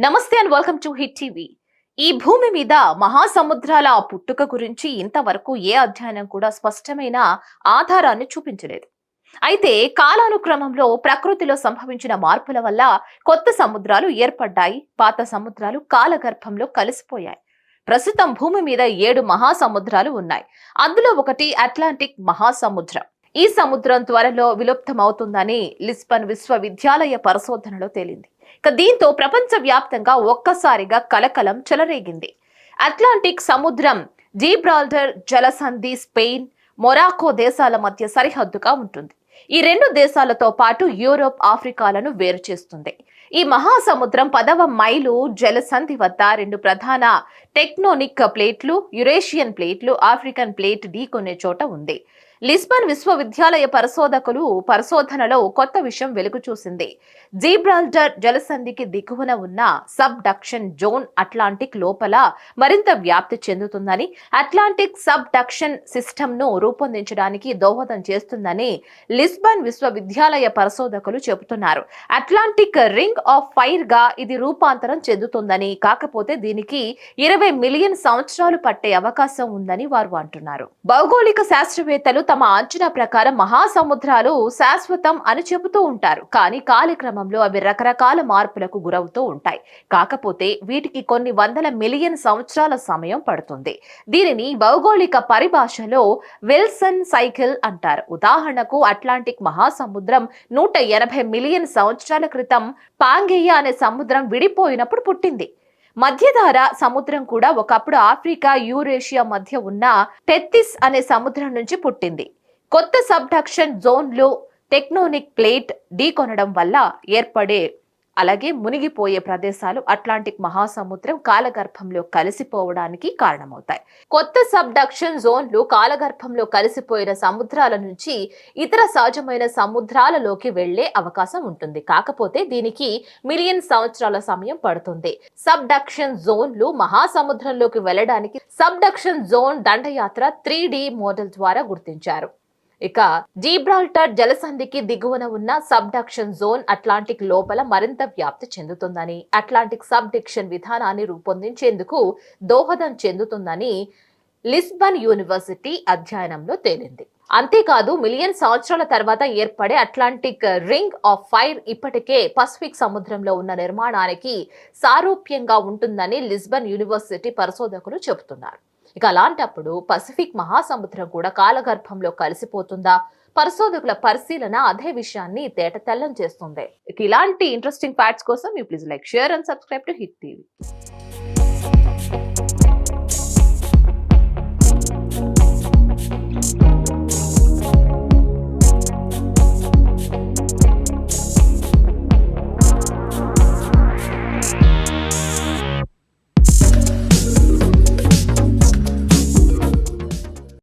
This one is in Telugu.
నమస్తే and welcome to hit TV. ఈ భూమి మీద మహాసముద్రాల పుట్టుక గురించి ఇంతవరకు ఏ అధ్యయనం కూడా స్పష్టమైన ఆధారాన్ని చూపించలేదు. అయితే కాలానుక్రమంలో ప్రకృతిలో సంభవించిన మార్పుల వల్ల కొత్త సముద్రాలు ఏర్పడ్డాయి. పాత సముద్రాలు కాలగర్భంలో కలిసిపోయాయి. ప్రస్తుతం భూమి మీద 7 మహాసముద్రాలు ఉన్నాయి. అందులో ఒకటి అట్లాంటిక్ మహాసముద్రం. ఈ సముద్రం త్వరలో విలుప్తమవుతుందని లిస్బన్ విశ్వవిద్యాలయ పరిశోధనలో తేలింది. దీంతో ప్రపంచ వ్యాప్తంగా ఒక్కసారిగా కలకలం చెలరేగింది. అట్లాంటిక్ సముద్రం జిబ్రాల్టర్ జలసంధి స్పెయిన్, మొరాకో దేశాల మధ్య సరిహద్దుగా ఉంటుంది. ఈ 2 దేశాలతో పాటు యూరోప్, ఆఫ్రికాలను వేరు చేస్తుంది. ఈ మహాసముద్రం 10వ మైలు జలసంధి వద్ద 2 ప్రధాన టెక్టోనిక్ ప్లేట్లు, యురేషియన్ ప్లేట్లు, ఆఫ్రికన్ ప్లేట్ ఢీకొనే చోట ఉంది. లిస్బన్ విశ్వవిద్యాలయ పరిశోధనలో కొత్త విషయం వెలుగు చూసింది. జిబ్రాల్టర్ జలసంధికి దిగువన ఉన్న సబ్ డక్షన్ జోన్ అట్లాంటిక్ లోపల మరింత వ్యాప్తి చెందుతుందని, అట్లాంటిక్ సబ్ డక్షన్ సిస్టమ్ ను రూపొందించడానికి దోహదం చేస్తుందని లిస్బన్ విశ్వవిద్యాలయ పరిశోధకులు చెబుతున్నారు. అట్లాంటిక్ రింగ్ ఆఫ్ ఫైర్ గా ఇది రూపాంతరం చెందుతుందని, కాకపోతే దీనికి 20 మిలియన్ సంవత్సరాలు పట్టే అవకాశం ఉందని వారు అంటున్నారు. భౌగోళిక శాస్త్రవేత్తలు తమ అంచనా ప్రకారం మహాసముద్రాలు శాశ్వతం అని చెబుతూ ఉంటారు. కానీ కాలక్రమంలో అవి రకరకాల మార్పులకు గురవుతూ ఉంటాయి. కాకపోతే వీటికి కొన్ని వందల మిలియన్ సంవత్సరాల సమయం పడుతుంది. దీనిని భౌగోళిక పరిభాషలో విల్సన్ సైకిల్ అంటారు. ఉదాహరణకు అట్లాంటిక్ మహాసముద్రం 180 మిలియన్ సంవత్సరాల క్రితం పాంగేయ అనే సముద్రం విడిపోయినప్పుడు పుట్టింది. మధ్యధర సముద్రం కూడా ఒకప్పుడు ఆఫ్రికా, యూరేషియా మధ్య ఉన్న టెథిస్ అనే సముద్రం నుంచి పుట్టింది. కొత్త సబ్డక్షన్ జోన్లు టెక్టోనిక్ ప్లేట్ ఢీకొనడం వల్ల ఏర్పడే అలాగే మునిగిపోయే ప్రదేశాలు అట్లాంటిక్ మహాసముద్రం కాలగర్భంలో కలిసిపోవడానికి కారణమవుతాయి. కొత్త సబ్డక్షన్ జోన్లు కాలగర్భంలో కలిసిపోయిన సముద్రాల నుంచి ఇతర సహజమైన సముద్రాలలోకి వెళ్లే అవకాశం ఉంటుంది. కాకపోతే దీనికి మిలియన్ సంవత్సరాల సమయం పడుతుంది. సబ్డక్షన్ జోన్లు మహాసముద్రంలోకి వెళ్లడానికి సబ్డక్షన్ జోన్ దండయాత్ర 3D మోడల్ ద్వారా గుర్తించారు. ఇక జిబ్రాల్టర్ జలసంధికి దిగువన ఉన్న సబ్డక్షన్ జోన్ అట్లాంటిక్ లోపల మరింత వ్యాప్తి చెందుతుందని, అట్లాంటిక్ సబ్డక్షన్ విధానాన్ని రూపొందించేందుకు దోహదం చెందుతుందని లిస్బన్ యూనివర్సిటీ అధ్యయనంలో తేలింది. అంతేకాదు, మిలియన్ సంవత్సరాల తర్వాత ఏర్పడే అట్లాంటిక్ రింగ్ ఆఫ్ ఫైర్ ఇప్పటికే పసిఫిక్ సముద్రంలో ఉన్న నిర్మాణానికి సారూప్యంగా ఉంటుందని లిస్బన్ యూనివర్సిటీ పరిశోధకులు చెబుతున్నారు. ఇక అలాంటప్పుడు పసిఫిక్ మహాసముద్రం కూడా కాలగర్భంలో కలిసిపోతుందా? పరిశోధకుల పరిశీలన అదే విషయాన్ని తేటతెల్లం చేస్తుంది. ఇలాంటి ఇంట్రెస్టింగ్ ఫ్యాక్ట్స్ కోసం please like, share and subscribe to hit TV.